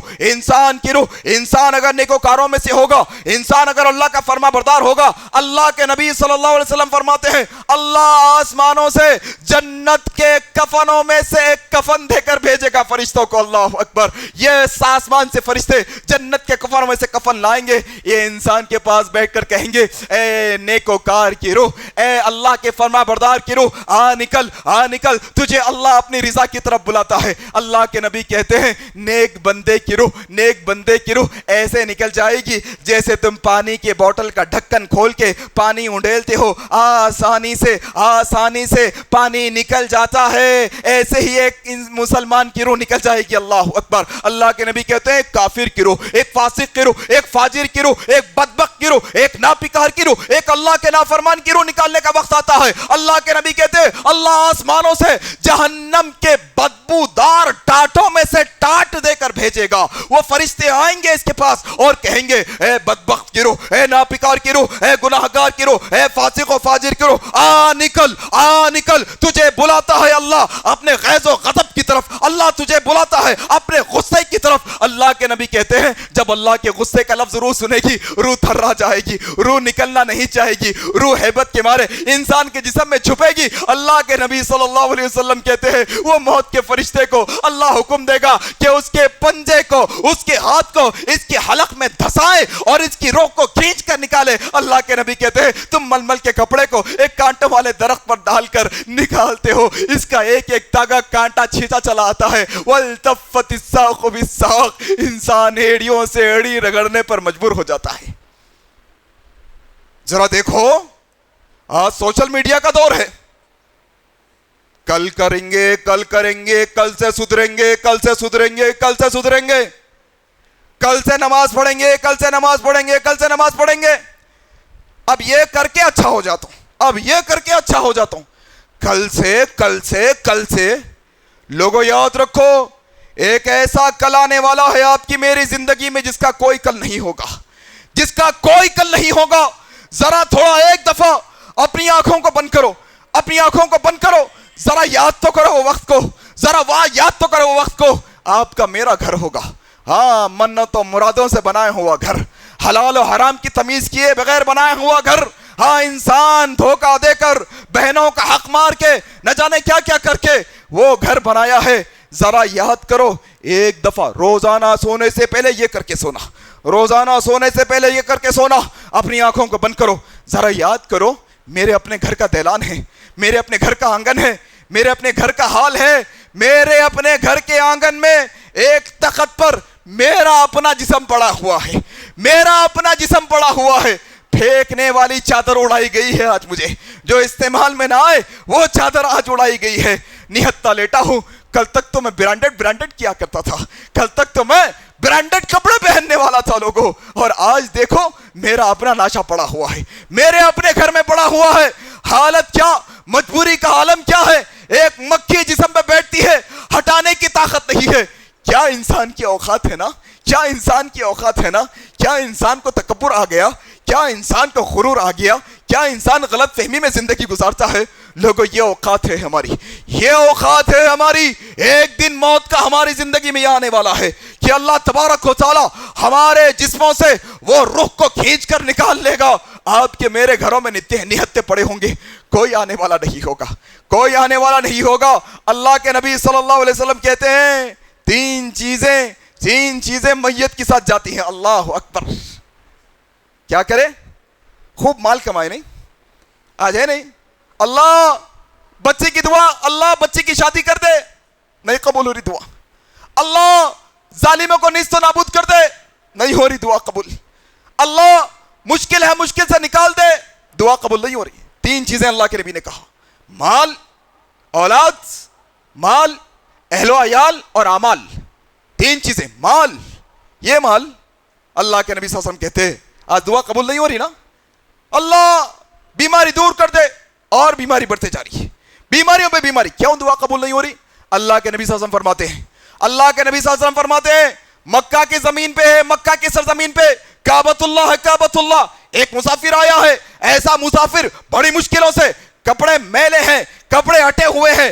انسان اگر نیکوکاروں میں سے ہوگا، انسان اگر اللہ کا فرما بردار ہوگا، اللہ کے نبی صلی اللہ علیہ وسلم فرماتے ہیں اللہ آسمانوں سے جنت کے کفنوں میں سے ایک کفن دے کر بھیجے گا فرشتوں کو۔ اللہ اکبر! یہ آسمان سے فرشتے جنت کے کفنوں میں سے کفن لائیں گے، یہ انسان کے پاس بیٹھ کر کہیں گے اے نیکوکار کی روح، اے اللہ کے فرما بردار کی روح، آ نکل، تجھے اللہ اپنی رضا کی طرف بلاتا ہے۔ اللہ کے نبی کہتے ہیں نیک بندے کی روح ایسے نکل جائے گی جیسے تم پانی کے بوتل کا ڈھکن کھول کے پانی انڈیلتے ہو، آسانی سے پانی نکل جاتا ہے، ایسے ہی ایک مسلمان کی روح نکل جائے گی۔ اللہ اکبر! اللہ کے نبی کہتے ہیں کافر کی روح، ایک فاسق کی روح، ایک فاجر کی روح، ایک بدبخت کی روح، ایک ناپکار کی روح، ایک اللہ کے نافرمان کی روح نکالنے کا وقت آتا ہے۔ اللہ کے نبی کہتے ہیں اللہ آسمانوں سے جہنم کے بدبودار ٹاٹوں میں سے ٹاٹ دے کر بھیجے گا۔ وہ فرشتے آئیں گے اس کے پاس اور کہیں گے اے بدبخت کی روح، اے ناپکار کی روح، اے گناہگار کی روح، اے فاسق و فاجر کی روح، آ نکل، تجھے بلاتا ہے اللہ اپنے غیظ و غضب کی طرف، اللہ تجھے بلاتا ہے اپنے غصے کی طرف۔ اللہ کے نبی کہتے ہیں جب اللہ کے غصے کا لفظ روح سنے گی، روح تھرا جائے گی، روح نکلنا نہیں چاہے گی، روح ہیبت کے مارے انسان کے جسم میں چھپے گی۔ اللہ کے نبی صلی اللہ علیہ وسلم کہتے ہیں وہ موت کے فرشتے کو اللہ حکم دے گا کہ اس کے پنجے کو، اس کے ہاتھ کو اس کے حلق میں دھسائے اور اس کی روح کو کھینچ کر نکالے۔ اللہ کے نبی کہتے ہیں تم ململ کے کپڑے کو ایک کانٹوں والے درخت پر ڈال کر نکالتے ہو، اس کا ایک ایک تاگا کانٹا چھینچا چلا آتا ہے۔ والتفت الساق بالساق، انسان ایڑیوں سے ایڑی رگڑنے پر مجبور ہو جاتا ہے۔ ذرا دیکھو آج سوشل میڈیا کا دور ہے، کل کریں گے، کل سے سدھریں گے، کل سے نماز پڑھیں گے، اب یہ کر کے اچھا ہو جاتا ہوں، کل سے لوگوں یاد رکھو ایک ایسا کل آنے والا ہے آپ کی میری زندگی میں جس کا کوئی کل نہیں ہوگا، ذرا تھوڑا ایک دفعہ اپنی آنکھوں کو بند کرو، ذرا یاد تو کرو وقت کو، آپ کا میرا گھر ہوگا، ہاں منتوں مرادوں سے بنائے ہوا گھر، حلال و حرام کی تمیز کیے بغیر بنائے ہوا گھر، ہاں انسان دھوکہ دے کر بہنوں کا حق مار کے نہ جانے کیا کیا کر کے وہ گھر بنایا ہے۔ ذرا یاد کرو ایک دفعہ، روزانہ سونے سے پہلے یہ کر کے سونا، اپنی آنکھوں کو بند کرو، ذرا یاد کرو میرے اپنے گھر کا دہلان ہے، میرے اپنے گھر کا آنگن ہے، میرے اپنے گھر کا حال ہے، میرے اپنے گھر کے آنگن میں ایک تخت پر میرا اپنا جسم پڑا ہوا ہے، پھینکنے والی چادر اڑائی گئی ہے آج مجھے، جو استعمال میں نہ آئے وہ چادر آج اڑائی گئی ہے، نہتا لیٹا ہوں۔ کل تک تو میں برانڈڈ کیا کرتا تھا، کل تک تو میں برانڈڈ کپڑے پہننے والا تھا لوگوں، اور آج دیکھو میرا اپنا لاشا پڑا ہوا ہے، میرے اپنے گھر میں پڑا ہوا ہے۔ حالت کیا، مجبوری کا عالم کیا ہے، ایک مکھی جسم پہ بیٹھتی ہے، ہٹانے کی طاقت نہیں ہے۔ کیا انسان کی اوقات ہے نا، کیا انسان کو تکبر آ گیا، کیا انسان کو غرور آ گیا، کیا انسان غلط فہمی میں زندگی گزارتا ہے۔ لوگوں یہ اوقات ہے ہماری، ایک دن موت کا ہماری زندگی میں یہ آنے والا ہے کہ اللہ تبارک و تعالی ہمارے جسموں سے وہ روح کو کھینچ کر نکال لے گا۔ آپ کے میرے گھروں میں نہتے پڑے ہوں گے، کوئی آنے والا نہیں ہوگا۔ اللہ کے نبی صلی اللہ علیہ وسلم کہتے ہیں تین چیزیں میت کے ساتھ جاتی ہیں۔ اللہ اکبر! کیا کرے؟ خوب مال کمائے نہیں، آ جائے نہیں، اللہ بچے کی دعا، اللہ بچے کی شادی کر دے، نہیں قبول ہو رہی دعا، اللہ ظالموں کو نیست و نابود کر دے، نہیں ہو رہی دعا قبول، اللہ مشکل ہے مشکل سے نکال دے، دعا قبول نہیں ہو رہی۔ تین چیزیں اللہ کے نبی نے کہا، مال، اولاد، مال، اہل و عیال اور اعمال۔ تین چیزیں، مال، یہ مال، اللہ کے نبی صلی اللہ علیہ وسلم کہتے ہیں آج دعا قبول نہیں ہو رہی نا، اللہ بیماری دور کر دے، اور بیماری بڑھتے جا رہی ہے، بیماریوں پہ بیماری، کیوں دعا قبول نہیں ہو رہی؟ اللہ کے نبی صلی اللہ علیہ وسلم فرماتے ہیں مکہ کی زمین پہ ہے، مکہ کی سرزمین پہ کعبۃ اللہ ہے، کعبۃ اللہ، ایک مسافر آیا ہے، ایسا مسافر بڑی مشکلوں سے، کپڑے میلے ہیں، کپڑے ہٹے ہوئے ہیں،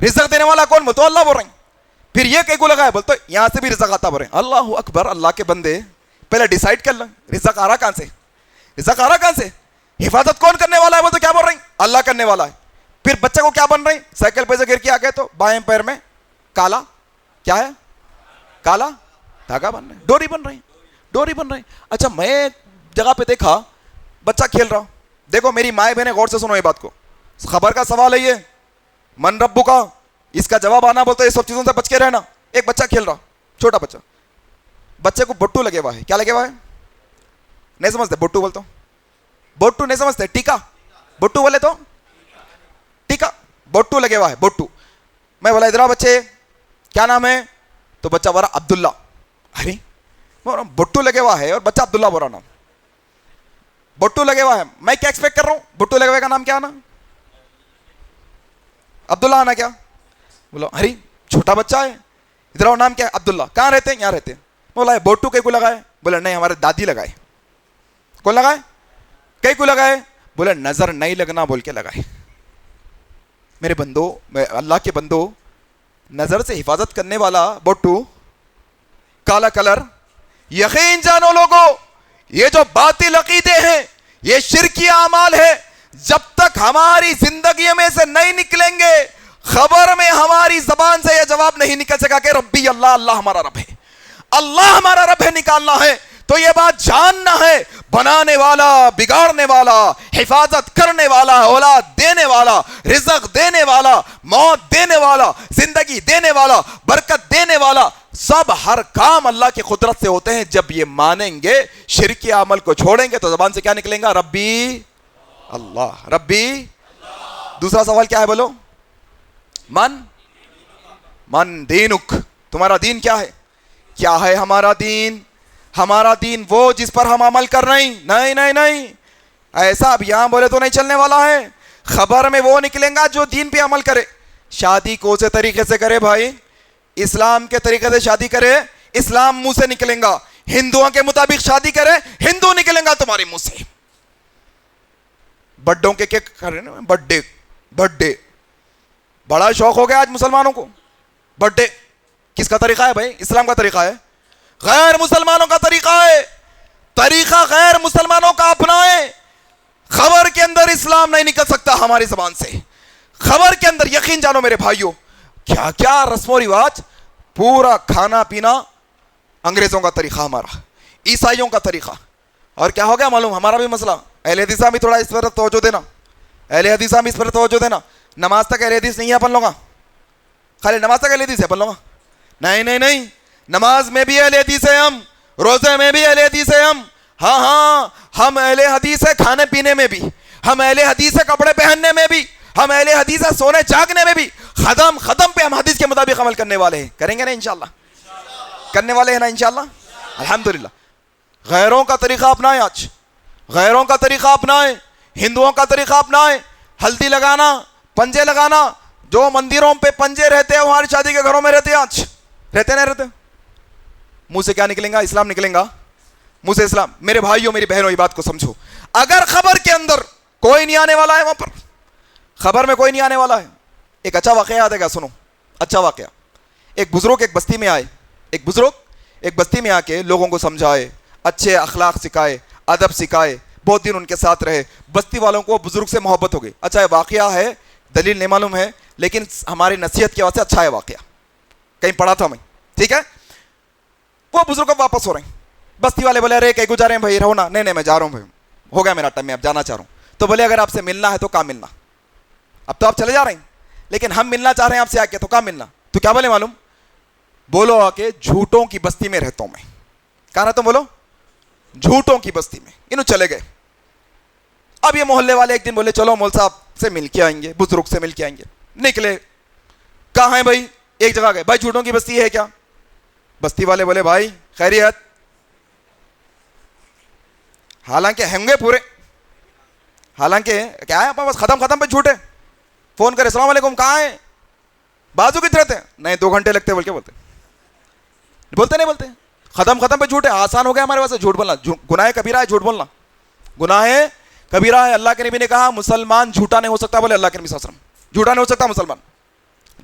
رزق دینے والا کون؟ بولتے اللہ بول رہے ہیں. پھر یہ کہیں کو لگا ہے؟ بولتے یہاں سے بھی رزق آتا بول رہے ہیں. اللہ اکبر. اللہ کے بندے پہلے ڈیسائیڈ کر لیں رزق آ رہا کہاں سے, رزق آ رہا کہاں سے. حفاظت کون کرنے والا ہے؟ بولتے کیا بول رہے ہیں؟ اللہ کرنے والا ہے. پھر بچے کو کیا بن رہے ہیں؟ سائیکل پہ سے گر کے آ گئے تو بائیں پیر میں کالا کیا ہے؟ کالا دھاگا بن رہے ہیں, ڈوری بن رہی, ڈوری بن رہی. اچھا میں ایک جگہ پہ دیکھا بچہ کھیل رہا. دیکھو میری مائیں بہنیں غور سے سنو یہ بات کو, خبر کا سوال ہے یہ, من ربو کا, اس کا جواب آنا بولتا ہے یہ سب چیزوں سے بچ کے رہنا. ایک بچہ کھیل رہا, چھوٹا بچہ, بچے کو بٹو لگے ہوا ہے. کیا لگے ہوا ہے؟ نہیں سمجھتے بٹو بولتا ہوں, بٹو نہیں سمجھتے, ٹیکا, بٹو بولے تو ٹیکا, بٹو لگے ہوا ہے بٹو. میں بولا ادھر بچے کیا نام ہے؟ تو بچہ بول رہا عبداللہ. ارے بٹو لگے ہوا ہے اور بچہ عبداللہ بول رہا نام, بٹو لگے ہوا ہے. میں کیا ایکسپیکٹ کر رہا ہوں؟ بٹو لگے ہوئے کا نام کیا آنا؟ عبداللہ آنا. کیا بولا ارے چھوٹا بچہ ہے, ادھر آؤ, نام کیا ہے؟ عبداللہ. کہاں رہتے ہیں؟ یہاں رہتے ہیں. بولا بوٹو کئی کو لگائے؟ بولا نہیں ہمارے دادی لگائے. کون لگائے؟ کئی کو لگائے؟ بولا نظر نہیں لگنا بول کے لگائے. میرے بندو, اللہ کے بندو, نظر سے حفاظت کرنے والا بوٹو, کالا کلر. یقین جانو لوگوں, یہ جو باطل عقیدے ہیں, یہ شرکی اعمال ہے, جب تک ہماری زندگی میں سے نہیں نکلیں گے, خبر میں ہماری زبان سے یہ جواب نہیں نکل سکا کہ ربی اللہ, اللہ ہمارا رب ہے, اللہ ہمارا رب ہے, نکالنا ہے تو یہ بات جاننا ہے بنانے والا, بگاڑنے والا, حفاظت کرنے والا, اولاد دینے والا, رزق دینے والا, موت دینے والا, زندگی دینے والا, برکت دینے والا, سب ہر کام اللہ کی قدرت سے ہوتے ہیں. جب یہ مانیں گے, شرکی عمل کو چھوڑیں گے, تو زبان سے کیا نکلیں گا؟ ربی اللہ, ربی. دوسرا سوال کیا ہے بولو؟ من دینک, تمہارا دین کیا ہے؟ کیا ہے ہمارا دین؟ ہمارا دین وہ جس پر ہم عمل کر رہے ہیں. نہیں نہیں نہیں, ایسا اب یہاں بولے تو نہیں چلنے والا ہے. خبر میں وہ نکلیں گا جو دین پہ عمل کرے. شادی کو سے طریقے سے کرے بھائی, اسلام کے طریقے سے شادی کرے, اسلام منہ سے نکلیں گا. ہندوؤں کے مطابق شادی کرے, ہندو نکلیں گا تمہارے منہ سے. بڈوں کے کیک کرے نا, بڈے, بڈے بڑا شوق ہو گیا آج مسلمانوں کو. بڈے کس کا طریقہ ہے بھائی؟ اسلام کا طریقہ ہے, غیر مسلمانوں کا طریقہ ہے. طریقہ غیر مسلمانوں کا اپنائیں, خبر کے اندر اسلام نہیں نکل سکتا ہماری زبان سے. خبر کے اندر یقین جانو میرے بھائیوں, کیا کیا رسم و رواج, پورا کھانا پینا انگریزوں کا طریقہ, ہمارا عیسائیوں کا طریقہ. اور کیا ہو گیا معلوم؟ ہمارا بھی مسئلہ, اہل حدیثہ بھی تھوڑا اس پر توجہ دینا, اہل حدیثہ بھی اس پر توجہ دینا. نماز تک اہل حدیث نہیں ہے اپن لوگا, خالی نماز تک اہل حدیث ہے اپن لوگا. نہیں نہیں نہیں, نماز میں بھی اہل حدیث ہے ہم, روزے میں بھی اہل حدیث ہے ہم. ہاں ہاں, ہم اہل حدیث ہے کھانے پینے میں بھی, ہم اہل حدیث ہے کپڑے پہننے میں بھی, ہم اہل حدیث ہے سونے جاگنے میں بھی. قدم قدم پہ ہم حدیث کے مطابق عمل کرنے والے ہیں. کریں گے نا انشاءاللہ؟ کرنے والے ہیں نا انشاءاللہ, الحمدللہ. غیروں کا طریقہ اپنائیں, آج غیروں کا طریقہ اپنائیں, ہندوؤں کا طریقہ اپنائیں. ہلدی لگانا, پنجے لگانا, جو مندروں پہ پنجے رہتے ہیں ہماری شادی کے گھروں میں رہتے ہیں, آج رہتے نہیں رہتے. منہ سے کیا نکلیں گا؟ اسلام نکلیں گا, منہ سے اسلام. میرے بھائیوں میری بہنوں, یہ بات کو سمجھو. اگر خبر کے اندر کوئی نہیں آنے والا ہے, وہاں پر خبر میں کوئی نہیں آنے والا ہے. ایک اچھا واقعہ یاد ہے گا, سنو اچھا واقعہ. ایک بزرگ ایک بستی میں آئے, ایک بزرگ ایک بستی میں آ کے لوگوں کو سمجھائے, اچھے اخلاق سکھائے, ادب سکھائے, بہت دن ان کے ساتھ رہے. بستی والوں کو بزرگ سے محبت ہو گئی. اچھا یہ واقعہ ہے, دلیل نہیں معلوم ہے, لیکن ہماری نصیحت کی وجہ سے اچھا ہے واقعہ, کہیں پڑھا تھا میں, ٹھیک ہے. وہ بزرگ اب واپس ہو رہے ہیں. بستی والے بولے ارے کہیں کو جا رہے ہیں بھائی, رہو نا. نہیں نہیں میں جا رہا ہوں بھائی, ہو گیا میرا ٹائم, میں اب جانا چاہ رہا ہوں. تو بولے اگر آپ سے ملنا ہے تو کہاں ملنا؟ اب تو آپ چلے جا رہے ہیں, لیکن ہم ملنا چاہ رہے ہیں آپ سے آ کے, تو کہاں ملنا؟ تو کیا بولے معلوم؟ بولو آ کے جھوٹوں کی بستی میں رہتا ہوں میں. کہاں رہتا ہوں؟ بولو جھوٹوں کی بستی میں. انہوں چلے گئے. اب یہ محلے والے ایک دن بولے چلو مول صاحب سے مل کے آئیں گے, بزرگ سے مل کے آئیں گے. نکلے, کہاں ہیں بھائی؟ ایک جگہ گئے. بھائی جھوٹوں کی بستی ہے کیا؟ بستی والے بولے بھائی خیریت, حالانکہ ہوں گے پورے, حالانکہ کیا ہے بس ختم ختم پہ جھوٹے. فون کرے السلام علیکم کہاں ہیں؟ بازو کتنے رہتے ہیں؟ نہیں 2 گھنٹے لگتے بول کے بولتے نہیں بولتے. ختم ختم پہ جھوٹے. آسان ہو گیا ہمارے پاس جھوٹ بولنا. گناہ کبیرہ ہے جھوٹ بولنا, گناہ کبیرہ ہے. اللہ کے نبی نے کہا مسلمان جھوٹا نہیں ہو سکتا, بولے اللہ کے نبی صلی اللہ علیہ وسلم, جھوٹا نہیں ہو سکتا مسلمان.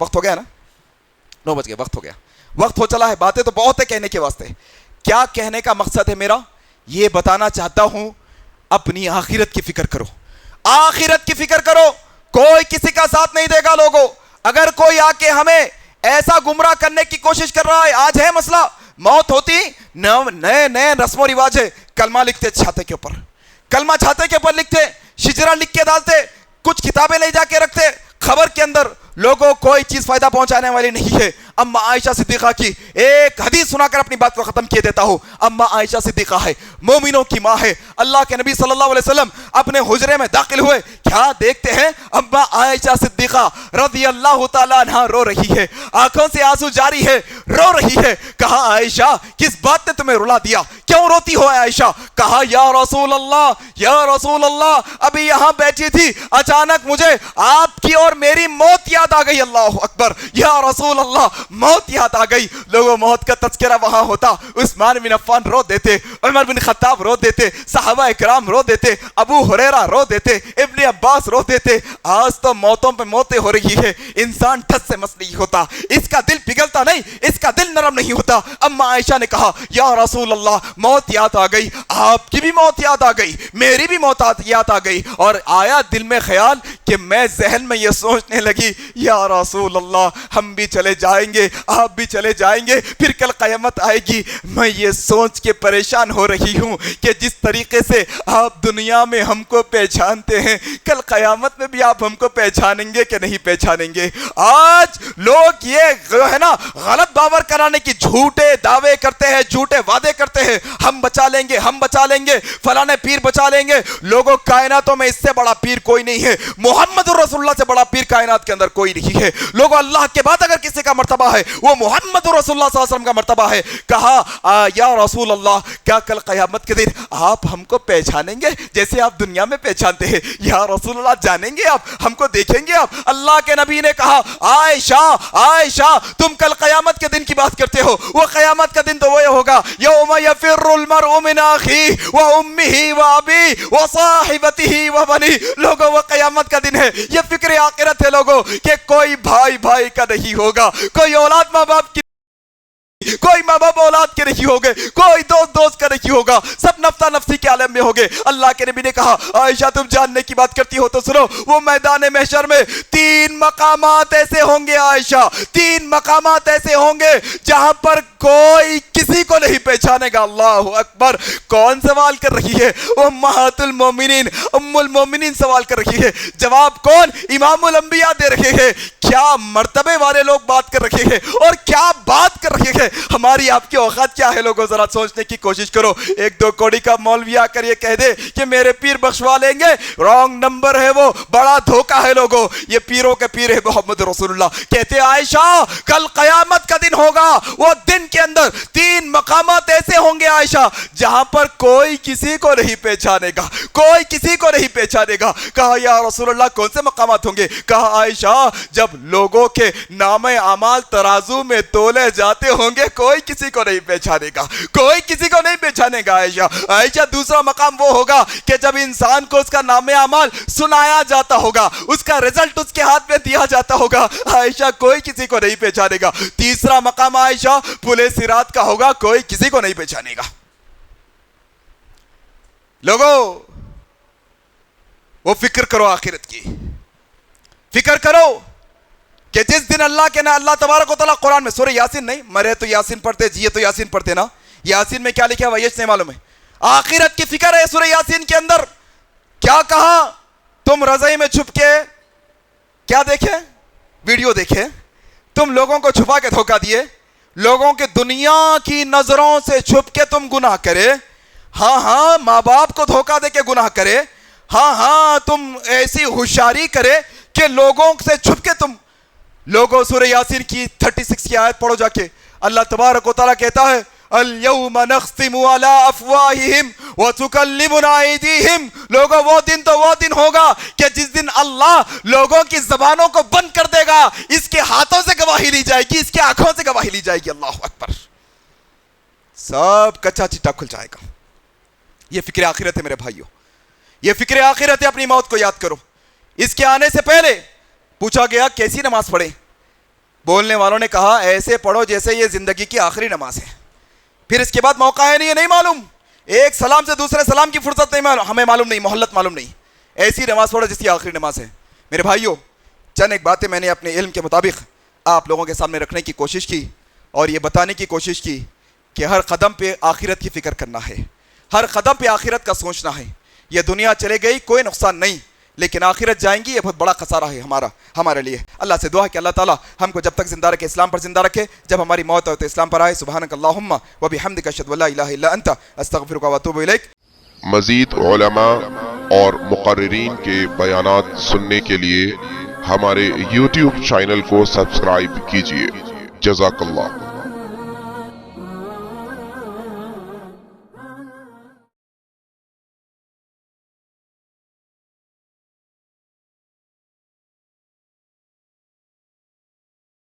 وقت ہو گیا نا, 9 بج گئے, وقت ہو گیا, وقت ہو چلا ہے. باتیں تو بہت ہے کہنے کے واسطے. کیا کہنے کا مقصد ہے میرا؟ یہ بتانا چاہتا ہوں اپنی آخرت کی فکر کرو, آخرت کی فکر کرو. کوئی کسی کا ساتھ نہیں دے گا لوگوں. اگر کوئی آ کے ہمیں ایسا گمراہ کرنے کی کوشش کر رہا ہے, آج ہے مسئلہ, موت ہوتی نئے نئے رسم و رواج ہے. کلمہ لکھتے چھاتے کے اوپر, کلمہ چھاتے کے اوپر لکھتے, شجرہ لکھ کے ڈالتے, کچھ کتابیں لے جا کے رکھتے, خبر کے اندر لوگوں کوئی چیز فائدہ پہنچانے والی نہیں ہے. اما عائشہ صدیقہ کی ایک حدیث سنا کر اپنی بات کو ختم کیے دیتا ہوں. اما عائشہ صدیقہ ہے, مومنوں کی ماں ہے. اللہ کے نبی صلی اللہ علیہ وسلم اپنے حجرے میں داخل ہوئے, کیا دیکھتے ہیں؟ اما عائشہ صدیقہ رضی اللہ تعالیٰ عنہ رو رہی ہے, آنکھوں سے آنسو جاری ہے, رو رہی ہے. کہا عائشہ کس بات نے تمہیں رلا دیا, کیوں روتی ہو عائشہ؟ کہا یا رسول اللہ, یا رسول اللہ, ابھی یہاں بیٹھی تھی, اچانک مجھے آپ کی اور میری موت یاد آ گئی. اللہ اکبر, یا رسول اللہ, موت یاد آ گئی. لوگوں موت کا تذکرہ وہاں ہوتا, عثمان بن عفان رو دیتے, عمر بن خطاب رو دیتے, صحابہ اکرام رو دیتے, ابو ہریرہ رو دیتے, ابن عباس رو دیتے. آج تو موتوں پہ موتیں ہو رہی ہے, انسان ٹھس سے مس نہیں ہوتا, اس کا دل پگھلتا نہیں, اس کا دل نرم نہیں ہوتا. اما عائشہ نے کہا یا رسول اللہ, موت یاد آ گئی, آپ کی بھی موت یاد آ گئی, میری بھی موت یاد آ گئی. اور آیا دل میں خیال کہ میں ذہن میں یہ سوچنے لگی, یا رسول اللہ ہم بھی چلے جائیں گے, آپ بھی چلے جائیں گے, پھر کل قیامت آئے گی. میں یہ سوچ کے پریشان ہو رہی ہوں کہ جس طریقے سے آپ دنیا میں ہم کو پہچانتے ہیں, کل قیامت میں بھی آپ ہم کو پہچانیں گے کہ نہیں پہچانیں گے. آج لوگ یہ جو ہے نا غلط باور کرانے کی جھوٹے دعوے کرتے ہیں, جھوٹے وعدے کرتے ہیں, ہم بچا لیں گے, ہم بچا لیں گے, فلانے پیر بچا لیں گے. لوگوں کائناتوں میں اس سے بڑا پیر کوئی نہیں ہے, محمد رسول اللہ سے بڑا پیر کائنات کے اندر کوئی نہیں ہے. لوگوں اللہ کے بعد اگر کسی کا مرتبہ ہے وہ محمد رسول اللہ صلی اللہ علیہ وسلم کا مرتبہ ہے. کہا یا رسول اللہ, کیا کل قیامت کے دن آپ ہم کو پہچانیں گے جیسے آپ دنیا میں پہچانتے ہیں؟ یا رسول اللہ جانیں گے آپ, ہم کو دیکھیں گے آپ؟ اللہ کے نبی نے کہا عائشہ, عائشہ تم کل قیامت کے دن کی بات کرتے ہو, وہ قیامت کا دن تو وہ ہوگا یوم یفر المرء من اخیہ وامہ وابی وصاحبتہ وبنی. لوگوں وہ قیامت کا دن ہے, یہ فکر آخرت ہے لوگوں کہ کوئی بھائی بھائی کا نہیں ہوگا, کوئی اولاد ماں باپ کی, کوئی ماں باپ اولاد کے نہیں ہوگے, کوئی دوست دوست کا نہیں ہوگا, سب نفسا نفسی کے عالم میں ہوگے. اللہ کے نبی نے کہا عائشہ تم جاننے کی بات کرتی ہو تو سنو, وہ میدان محشر میں 3 مقامات ایسے ہوں گے عائشہ, 3 مقامات ایسے ہوں گے جہاں پر کوئی کسی کو نہیں پہچانے گا. اللہ اکبر. کون سوال کر رہی ہے؟ امہات المومنین, ام المومنین سوال کر رہی ہے. جواب کون؟ امام الانبیاء دے رہے ہیں. کیا مرتبے والے لوگ بات کر رہے ہیں اور کیا بات کر رہے ہیں. ہماری آپ کی اوقات کیا ہے لوگوں؟ ذرا سوچنے کی کوشش کرو. 1-2 کوڑی کا مولوی آ کر یہ کہہ دے کہ میرے پیر بخشوا لیں گے, رانگ نمبر ہے, وہ بڑا دھوکہ ہے لوگوں. یہ پیروں کے پیر ہے محمد رسول اللہ. کہتے عائشہ کل قیامت کا دن ہوگا, وہ دن کے اندر 3 مقامات ایسے ہوں گے عائشہ جہاں پر کوئی کسی کو نہیں پہچانے گا, کوئی کسی کو نہیں پہچانے گا. کہا یا رسول اللہ کون سے مقامات ہوں گے؟ کہا عائشہ جب لوگوں کے نام اعمال ترازو میں تولے جاتے ہوں گے کوئی کسی کو نہیں پہچانے گا, کوئی کسی کو نہیں پہچانے گا. عائشہ دوسرا مقام وہ ہوگا کہ جب انسان کو اس کا نام اعمال سنایا جاتا ہوگا, اس کا رزلٹ اس کے ہاتھ میں دیا جاتا ہوگا, عائشہ کوئی کسی کو نہیں پہچانے گا. تیسرا مقام عائشہ پلے صراط کا ہوگا, کوئی کسی کو نہیں پہچانے گا. لوگوں وہ فکر کرو آخرت کی, فکر کرو کہ جس دن اللہ کے نا اللہ تبارک و تعالیٰ قرآن میں سورہ یاسین نہیں, مرے تو یاسین پڑھتے, جیے تو یاسین پڑھتے نا, یاسین میں کیا لکھا ہوا یہ نہیں معلوم ہے. آخرت کی فکر ہے سورہ یاسین کے اندر. کیا کہا؟ تم رضائی میں چھپ کے کیا دیکھے؟ ویڈیو دیکھے, تم لوگوں کو چھپا کے دھوکہ دیے, لوگوں کے دنیا کی نظروں سے چھپ کے تم گناہ کرے, ہاں ماں باپ کو دھوکہ دے کے گناہ کرے, ہاں تم ایسی ہوشیاری کرے کہ لوگوں سے چھپ کے تم. لوگوں سورہ یاسین کی 36 کی آیت پڑھو جا کے. اللہ تبارک و تعالیٰ کہتا ہے اليوم نختم على افواہہم وتکلمنا ایدیہم. لوگوں وہ دن تو وہ دن ہوگا کہ جس دن اللہ لوگوں کی زبانوں کو بند کر دے گا, اس کے ہاتھوں سے گواہی لی جائے گی, اس کے آنکھوں سے گواہی لی جائے گی. اللہ اکبر. سب کچا چٹا کھل جائے گا. یہ فکر آخرت ہے میرے بھائیوں, یہ فکر آخرت ہے. اپنی موت کو یاد کرو. اس کے آنے سے پہلے پوچھا گیا کیسی نماز پڑھیں, بولنے والوں نے کہا ایسے پڑھو جیسے یہ زندگی کی آخری نماز ہے، پھر اس کے بعد موقع ہے نہیں، یہ نہیں معلوم، ایک سلام سے دوسرے سلام کی فرصت نہیں معلوم، ہمیں معلوم نہیں، محلت معلوم نہیں، ایسی نماز پڑھو جس کی آخری نماز ہے۔ میرے بھائیوں، چند ایک باتیں میں نے اپنے علم کے مطابق آپ لوگوں کے سامنے رکھنے کی کوشش کی اور یہ بتانے کی کوشش کی کہ ہر قدم پہ آخرت کی فکر کرنا ہے، ہر قدم پہ آخرت کا سوچنا ہے۔ یہ دنیا چلے گئی کوئی نقصان نہیں، لیکن آخرت جائیں گی یہ بہت بڑا خسارہ ہے ہمارے لیے۔ اللہ سے دعا ہے کہ اللہ تعالیٰ ہم کو جب تک زندہ رکھے اسلام پر زندہ رکھے، جب ہماری موت ہو تو اسلام پر آئے۔ سبحانک اللہم و بحمدک اشہد ان لا الہ الا انت استغفرک و اتوب الیک۔ مزید علماء اور مقررین کے بیانات سننے کے لیے ہمارے YouTube چینل کو سبسکرائب کیجیے۔ جزاک اللہ۔